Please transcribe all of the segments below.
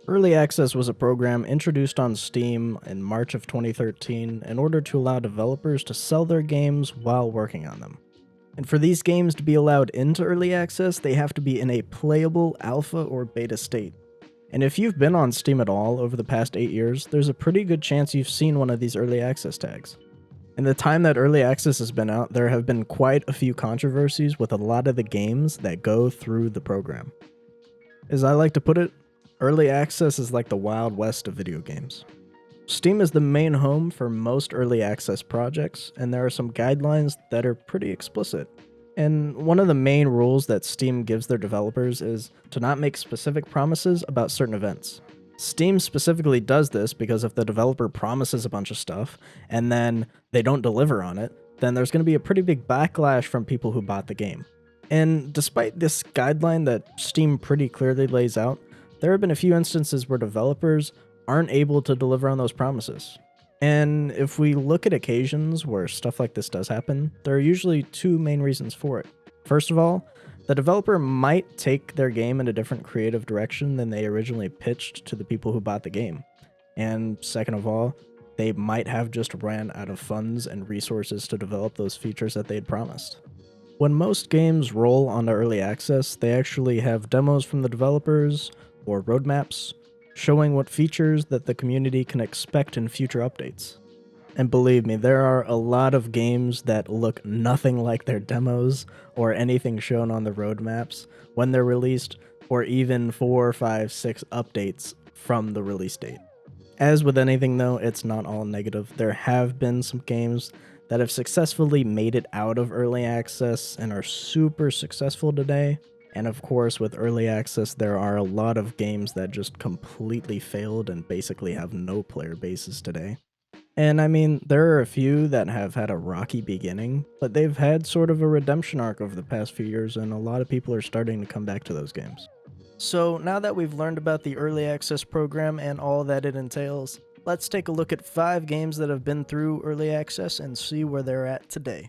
Early Access was a program introduced on Steam in March of 2013 in order to allow developers to sell their games while working on them. And for these games to be allowed into Early Access, they have to be in a playable alpha or beta state. And if you've been on Steam at all over the past 8 years, there's a pretty good chance you've seen one of these Early Access tags. In the time that Early Access has been out, there have been quite a few controversies with a lot of the games that go through the program. As I like to put it, Early Access is like the Wild West of video games. Steam is the main home for most Early Access projects, and there are some guidelines that are pretty explicit. And one of the main rules that Steam gives their developers is to not make specific promises about certain events. Steam specifically does this because if the developer promises a bunch of stuff and then they don't deliver on it, then there's going to be a pretty big backlash from people who bought the game. And despite this guideline that Steam pretty clearly lays out, there have been a few instances where developers aren't able to deliver on those promises. And if we look at occasions where stuff like this does happen, there are usually two main reasons for it. First of all, the developer might take their game in a different creative direction than they originally pitched to the people who bought the game. And second of all, they might have just ran out of funds and resources to develop those features that they had promised. When most games roll onto Early Access, they actually have demos from the developers or roadmaps showing what features that the community can expect in future updates. And believe me, there are a lot of games that look nothing like their demos or anything shown on the roadmaps when they're released, or even 4, 5, 6 updates from the release date. As with anything though, it's not all negative. There have been some games that have successfully made it out of Early Access and are super successful today. And of course, with Early Access, there are a lot of games that just completely failed and basically have no player bases today. And I mean, there are a few that have had a rocky beginning, but they've had sort of a redemption arc over the past few years, and a lot of people are starting to come back to those games. So now that we've learned about the Early Access program and all that it entails, let's take a look at 5 games that have been through Early Access and see where they're at today.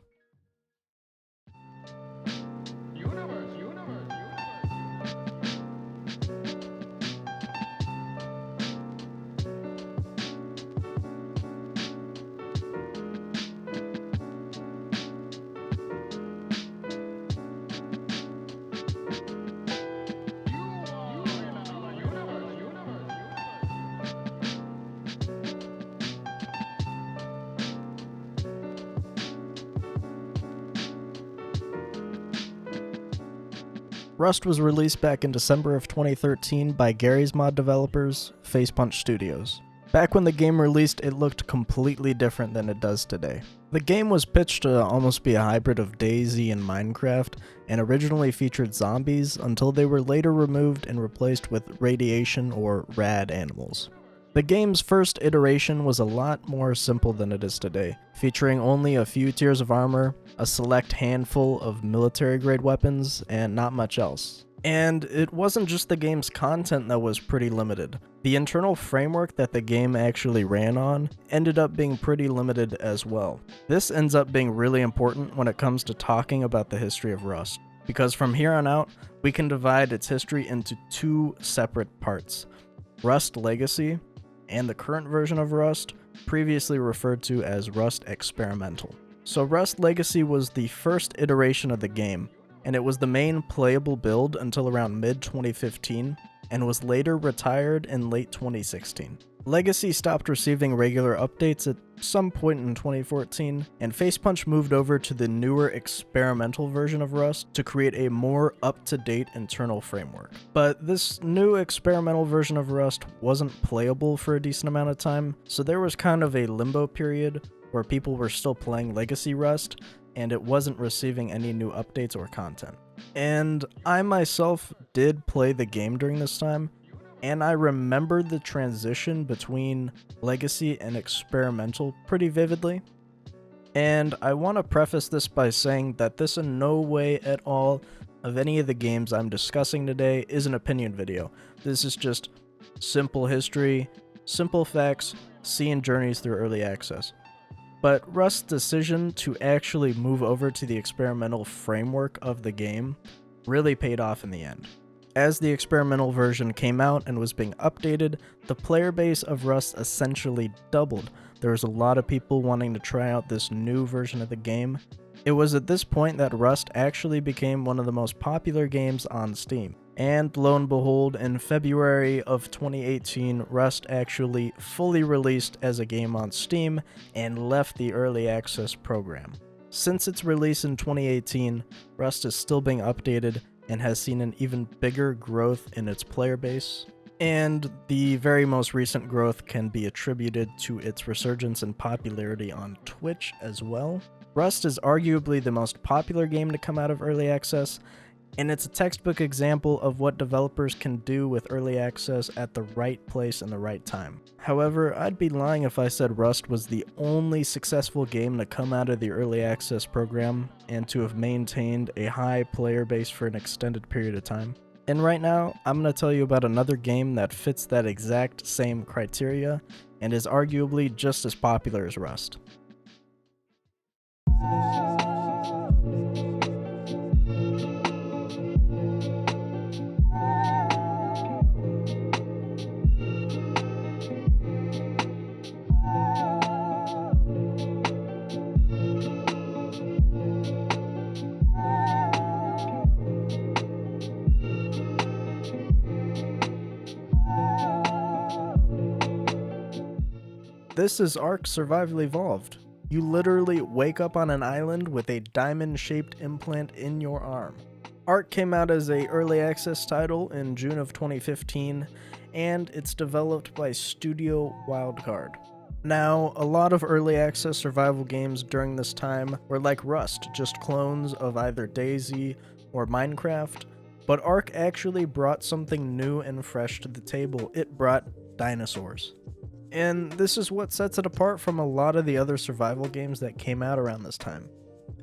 Rust was released back in December of 2013 by Gary's Mod developers, Facepunch Studios. Back when the game released, it looked completely different than it does today. The game was pitched to almost be a hybrid of dayz and Minecraft, and originally featured zombies until they were later removed and replaced with radiation or rad animals. The game's first iteration was a lot more simple than it is today, featuring only a few tiers of armor, a select handful of military-grade weapons, and not much else. And it wasn't just the game's content that was pretty limited. The internal framework that the game actually ran on ended up being pretty limited as well. This ends up being really important when it comes to talking about the history of Rust, because from here on out, we can divide its history into 2 separate parts: Rust Legacy, and the current version of Rust, previously referred to as Rust Experimental. So Rust Legacy was the first iteration of the game, and it was the main playable build until around mid-2015, and was later retired in late 2016. Legacy stopped receiving regular updates at some point in 2014, and Facepunch moved over to the newer experimental version of Rust to create a more up-to-date internal framework. But this new experimental version of Rust wasn't playable for a decent amount of time, so there was kind of a limbo period where people were still playing Legacy Rust, and it wasn't receiving any new updates or content. And I myself did play the game during this time, and I remember the transition between Legacy and Experimental pretty vividly. And I want to preface this by saying that this in no way at all of any of the games I'm discussing today is an opinion video. This is just simple history, simple facts, seeing journeys through Early Access. But Rust's decision to actually move over to the experimental framework of the game really paid off in the end. As the experimental version came out and was being updated, the player base of Rust essentially doubled. There was a lot of people wanting to try out this new version of the game. It was at this point that Rust actually became one of the most popular games on Steam. And lo and behold, in February of 2018, Rust actually fully released as a game on Steam and left the early access program. Since its release in 2018, Rust is still being updated and has seen an even bigger growth in its player base. And the very most recent growth can be attributed to its resurgence in popularity on Twitch as well. Rust is arguably the most popular game to come out of early access, and it's a textbook example of what developers can do with early access at the right place and the right time. However, I'd be lying if I said Rust was the only successful game to come out of the early access program and to have maintained a high player base for an extended period of time. And right now, I'm going to tell you about another game that fits that exact same criteria and is arguably just as popular as Rust. This is Ark Survival Evolved. You literally wake up on an island with a diamond-shaped implant in your arm. Ark came out as an early access title in June of 2015, and it's developed by Studio Wildcard. Now, a lot of early access survival games during this time were like Rust, just clones of either dayz or Minecraft, but Ark actually brought something new and fresh to the table. It brought dinosaurs. And this is what sets it apart from a lot of the other survival games that came out around this time.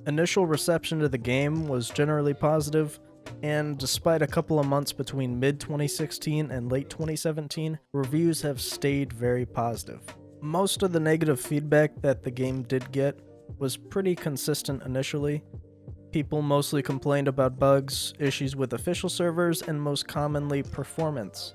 Initial reception to the game was generally positive, and despite a couple of months between mid-2016 and late 2017, reviews have stayed very positive. Most of the negative feedback that the game did get was pretty consistent initially. People mostly complained about bugs, issues with official servers, and most commonly performance.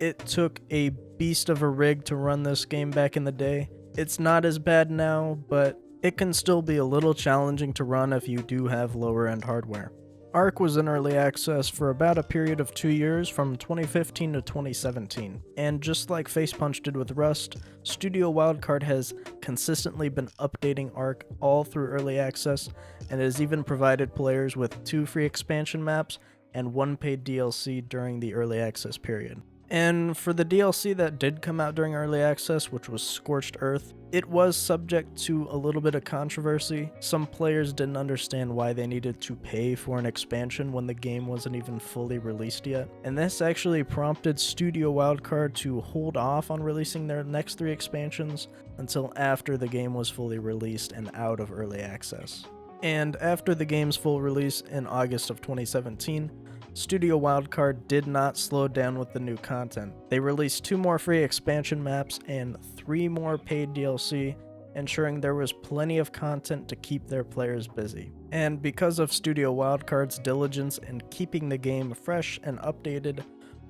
It took a beast of a rig to run this game back in the day. It's not as bad now, but it can still be a little challenging to run if you do have lower end hardware. Ark was in early access for about a period of 2 years from 2015 to 2017, and just like Facepunch did with Rust, Studio Wildcard has consistently been updating Ark all through early access, and has even provided players with 2 free expansion maps and 1 paid DLC during the early access period. And for the DLC that did come out during early access, which was Scorched Earth, it was subject to a little bit of controversy. Some players didn't understand why they needed to pay for an expansion when the game wasn't even fully released yet. And this actually prompted Studio Wildcard to hold off on releasing their next 3 expansions until after the game was fully released and out of early access. And after the game's full release in August of 2017, Studio Wildcard did not slow down with the new content. They released 2 more free expansion maps and 3 more paid DLC, ensuring there was plenty of content to keep their players busy. And because of Studio Wildcard's diligence in keeping the game fresh and updated,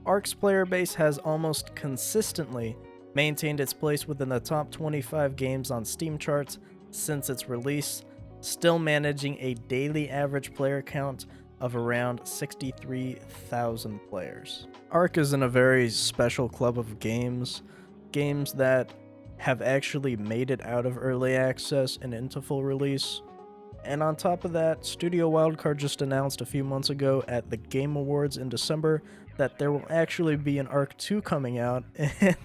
Ark's player base has almost consistently maintained its place within the top 25 games on Steam charts since its release, still managing a daily average player count of around 63,000 players. Ark is in a very special club of games that have actually made it out of early access and into full release. And on top of that, Studio Wildcard just announced a few months ago at the Game Awards in December that there will actually be an Ark 2 coming out and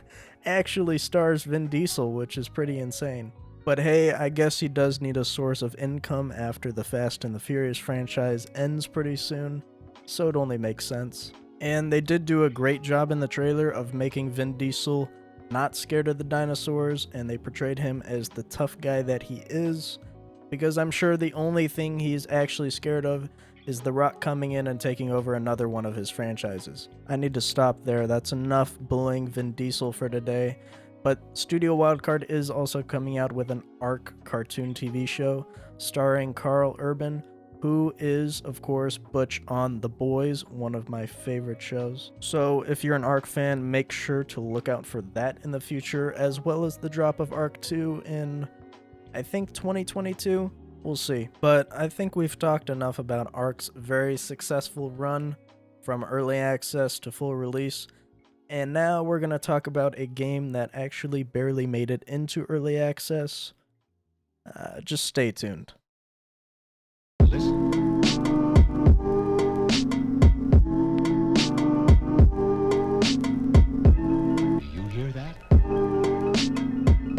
actually stars Vin Diesel, which is pretty insane. But hey, I guess he does need a source of income after the Fast and the Furious franchise ends pretty soon, so it only makes sense. And they did do a great job in the trailer of making Vin Diesel not scared of the dinosaurs, and they portrayed him as the tough guy that he is, because I'm sure the only thing he's actually scared of is The Rock coming in and taking over another one of his franchises. I need to stop there. That's enough bullying Vin Diesel for today. But Studio Wildcard is also coming out with an Ark cartoon TV show starring Carl Urban, who is, of course, Butch on The Boys, one of my favorite shows. So if you're an Ark fan, make sure to look out for that in the future, as well as the drop of Ark 2 in, I think, 2022? We'll see. But I think we've talked enough about Ark's very successful run from early access to full release, and now we're going to talk about a game that actually barely made it into early access. Just stay tuned. Listen. Do you hear that?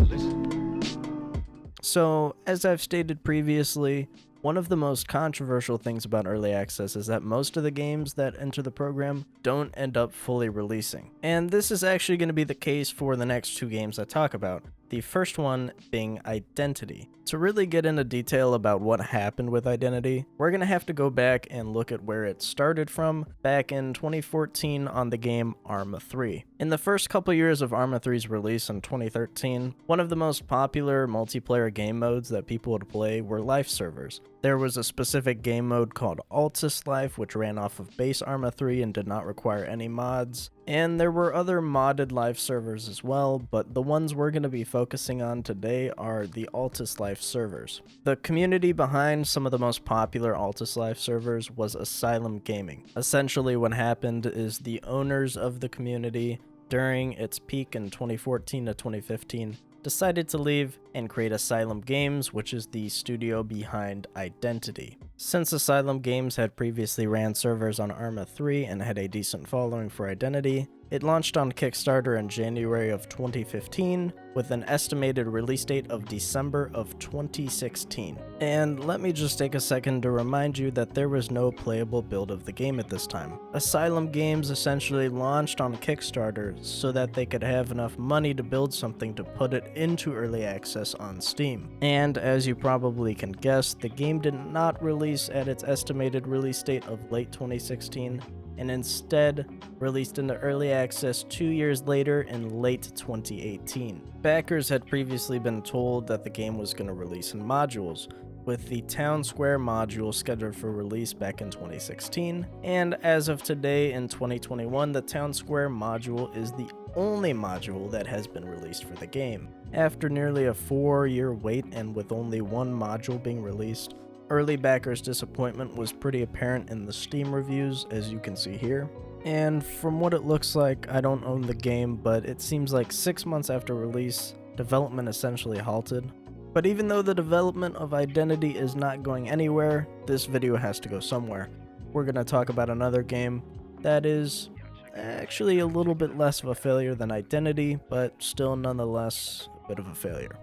Listen. So, as I've stated previously, one of the most controversial things about early access is that most of the games that enter the program don't end up fully releasing. And this is actually going to be the case for the next two games I talk about. The first one being Identity. To really get into detail about what happened with Identity, we're going to have to go back and look at where it started from back in 2014 on the game Arma 3. In the first couple years of Arma 3's release in 2013, one of the most popular multiplayer game modes that people would play were life servers. There was a specific game mode called Altus Life, which ran off of base Arma 3 and did not require any mods. And there were other modded life servers as well, but the ones we're going to be focusing on today are the Altus Life servers. The community behind some of the most popular Altus Life servers was Asylum Gaming. Essentially what happened is the owners of the community, during its peak in 2014 to 2015, decided to leave and create Asylum Games, which is the studio behind Identity. Since Asylum Games had previously ran servers on Arma 3 and had a decent following for Identity, it launched on Kickstarter in January of 2015 with an estimated release date of December of 2016. And let me just take a second to remind you that there was no playable build of the game at this time. Asylum Games essentially launched on Kickstarter so that they could have enough money to build something to put it into early access on Steam. And as you probably can guess, the game did not release at its estimated release date of late 2016, and instead released into early access 2 years later in late 2018. Backers had previously been told that the game was going to release in modules, with the Town Square module scheduled for release back in 2016, and as of today in 2021, the Town Square module is the only module that has been released for the game. After nearly a 4-year wait and with only one module being released, early backers' disappointment was pretty apparent in the Steam reviews, as you can see here. And from what it looks like, I don't own the game, but it seems like 6 months after release, development essentially halted. But even though the development of Identity is not going anywhere, this video has to go somewhere. We're going to talk about another game that is actually a little bit less of a failure than Identity, but still nonetheless a bit of a failure.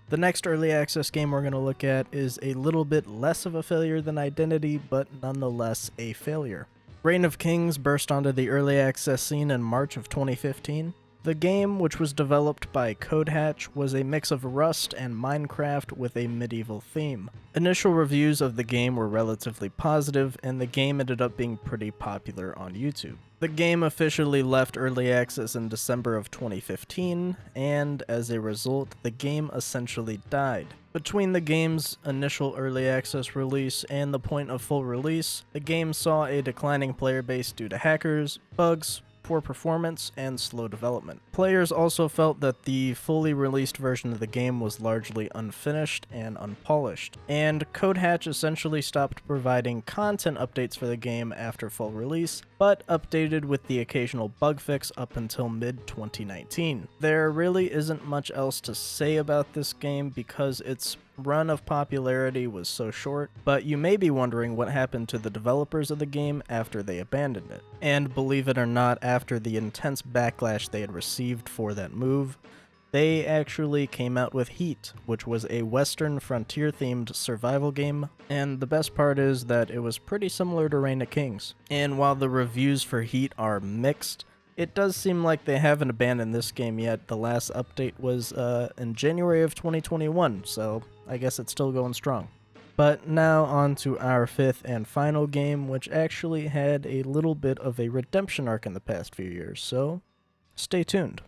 The next early access game we're going to look at is a little bit less of a failure than Identity, but nonetheless a failure. Reign of Kings burst onto the early access scene in March of 2015. The game, which was developed by CodeHatch, was a mix of Rust and Minecraft with a medieval theme. Initial reviews of the game were relatively positive, and the game ended up being pretty popular on YouTube. The game officially left early access in December of 2015, and as a result, the game essentially died. Between the game's initial early access release and the point of full release, the game saw a declining player base due to hackers, bugs, poor performance, and slow development. Players also felt that the fully released version of the game was largely unfinished and unpolished, and CodeHatch essentially stopped providing content updates for the game after full release, but updated with the occasional bug fix up until mid-2019. There really isn't much else to say about this game because its run of popularity was so short, but you may be wondering what happened to the developers of the game after they abandoned it. And believe it or not, after the intense backlash they had received for that move, they actually came out with Heat, which was a Western frontier-themed survival game, and the best part is that it was pretty similar to Reign of Kings. And while the reviews for Heat are mixed, It does seem like they haven't abandoned this game yet. The last update was in January of 2021, so I guess it's still going strong. But now on to our fifth and final game, which actually had a little bit of a redemption arc in the past few years, so stay tuned.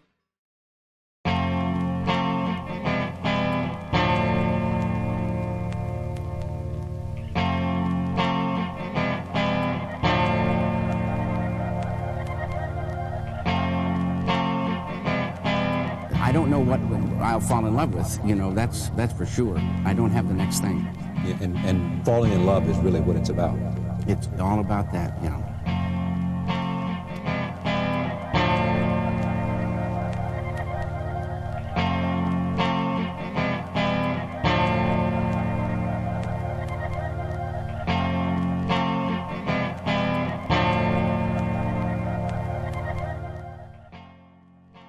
I don't know what I'll fall in love with, that's for sure. I don't have the next thing. Yeah, and falling in love is really what it's about. It's all about that.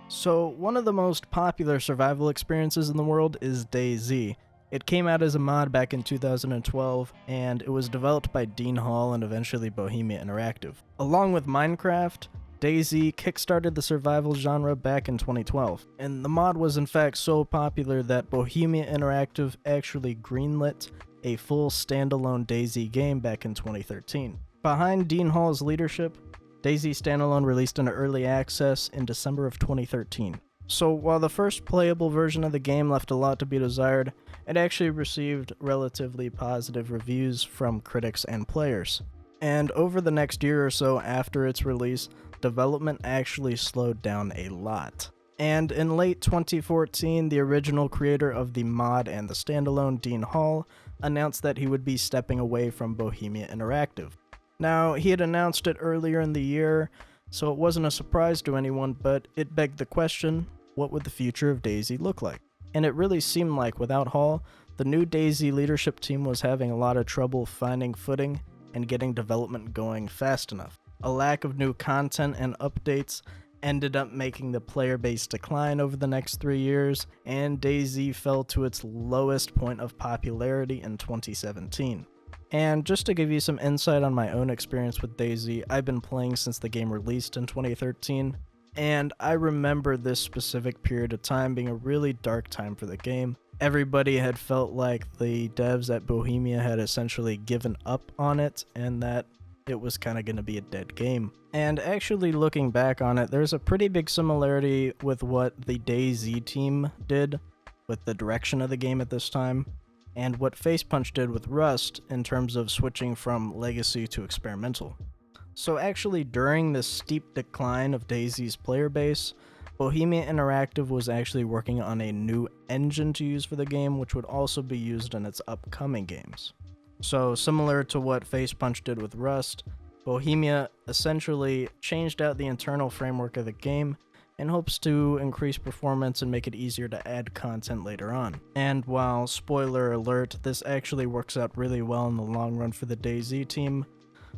So, one of the most popular survival experiences in the world is dayz. It came out as a mod back in 2012, and it was developed by Dean Hall and eventually Bohemia Interactive. Along with Minecraft, dayz kickstarted the survival genre back in 2012, and the mod was in fact so popular that Bohemia Interactive actually greenlit a full standalone dayz game back in 2013. Behind Dean Hall's leadership, dayz Standalone released in early access in December of 2013. So while the first playable version of the game left a lot to be desired, it actually received relatively positive reviews from critics and players. And over the next year or so after its release, development actually slowed down a lot. And in late 2014, the original creator of the mod and the standalone, Dean Hall, announced that he would be stepping away from Bohemia Interactive. Now, he had announced it earlier in the year, so it wasn't a surprise to anyone, but it begged the question, what would the future of dayz look like? And it really seemed like without Hall, the new dayz leadership team was having a lot of trouble finding footing and getting development going fast enough. A lack of new content and updates ended up making the player base decline over the next 3 years, and dayz fell to its lowest point of popularity in 2017. And just to give you some insight on my own experience with dayz, I've been playing since the game released in 2013, and I remember this specific period of time being a really dark time for the game. Everybody had felt like the devs at Bohemia had essentially given up on it, and that it was kind of going to be a dead game. And actually looking back on it, there's a pretty big similarity with what the dayz team did with the direction of the game at this time, and what Facepunch did with Rust in terms of switching from legacy to experimental. So actually during this steep decline of dayz's player base, Bohemia Interactive was actually working on a new engine to use for the game, which would also be used in its upcoming games. So similar to what Facepunch did with Rust, Bohemia essentially changed out the internal framework of the game in hopes to increase performance and make it easier to add content later on. And while, spoiler alert, this actually works out really well in the long run for the dayz team,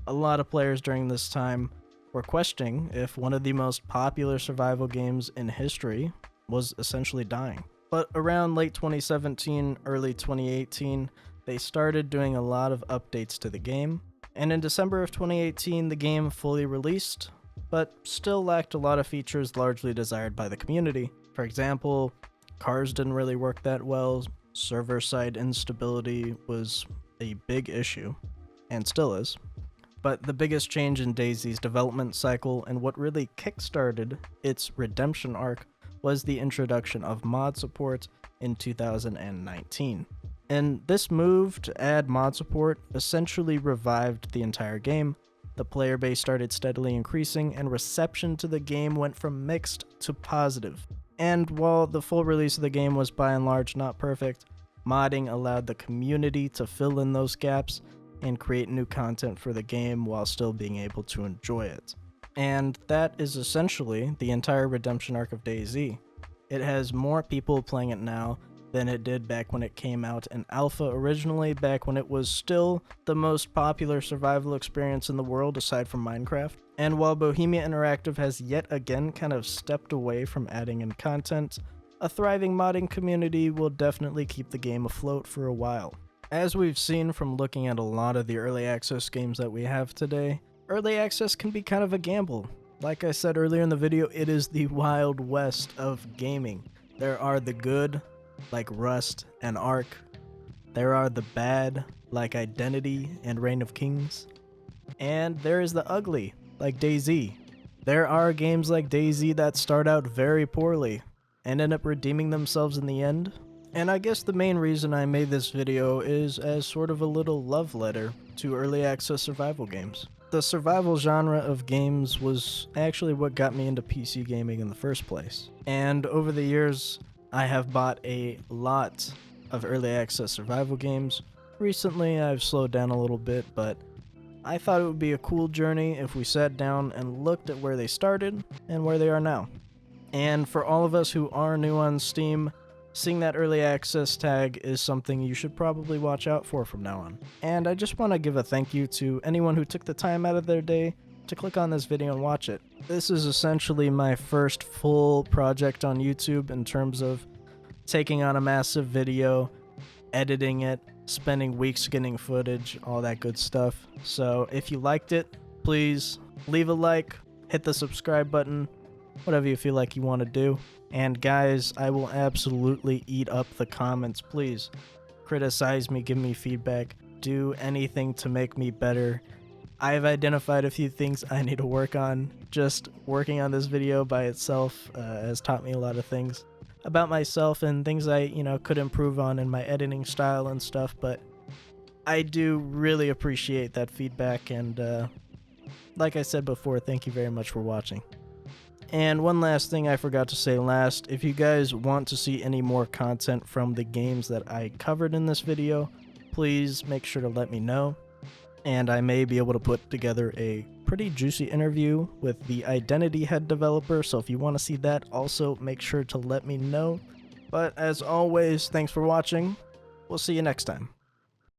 a lot of players during this time were questioning if one of the most popular survival games in history was essentially dying. But around late 2017, early 2018, they started doing a lot of updates to the game, and in December of 2018, the game fully released, but still lacked a lot of features largely desired by the community. For example, cars didn't really work that well, server-side instability was a big issue, and still is. But the biggest change in dayz's development cycle and what really kickstarted its redemption arc was the introduction of mod support in 2019. And this move to add mod support essentially revived the entire game. The player base started steadily increasing, and reception to the game went from mixed to positive. And while the full release of the game was by and large not perfect, modding allowed the community to fill in those gaps and create new content for the game while still being able to enjoy it. And that is essentially the entire redemption arc of dayz. It has more people playing it now than it did back when it came out in alpha originally, back when it was still the most popular survival experience in the world aside from Minecraft. And while Bohemia Interactive has yet again kind of stepped away from adding in content, a thriving modding community will definitely keep the game afloat for a while. As we've seen from looking at a lot of the early access games that we have today, early access can be kind of a gamble. Like I said earlier in the video, it is the Wild West of gaming. There are the good, like Rust and Ark. There are the bad, like Identity and Reign of Kings. And there is the ugly, like dayz. There are games like dayz that start out very poorly and end up redeeming themselves in the end. And I guess the main reason I made this video is as sort of a little love letter to early access survival games. The survival genre of games was actually what got me into PC gaming in the first place. And over the years, I have bought a lot of early access survival games. Recently, I've slowed down a little bit, but I thought it would be a cool journey if we sat down and looked at where they started and where they are now. And for all of us who are new on Steam, seeing that early access tag is something you should probably watch out for from now on. And I just want to give a thank you to anyone who took the time out of their day to click on this video and watch it. This is essentially my first full project on YouTube in terms of taking on a massive video, editing it, spending weeks getting footage, all that good stuff. So if you liked it, please leave a like, hit the subscribe button, whatever you feel like you want to do. And guys, I will absolutely eat up the comments. Please criticize me, give me feedback, do anything to make me better. I've identified a few things I need to work on. Just working on this video by itself has taught me a lot of things about myself and things I, could improve on in my editing style and stuff, but I do really appreciate that feedback, and like I said before, thank you very much for watching. And one last thing I forgot to say last, if you guys want to see any more content from the games that I covered in this video, please make sure to let me know, and I may be able to put together a pretty juicy interview with the Identity head developer, so if you want to see that, also make sure to let me know. But as always, thanks for watching. We'll see you next time.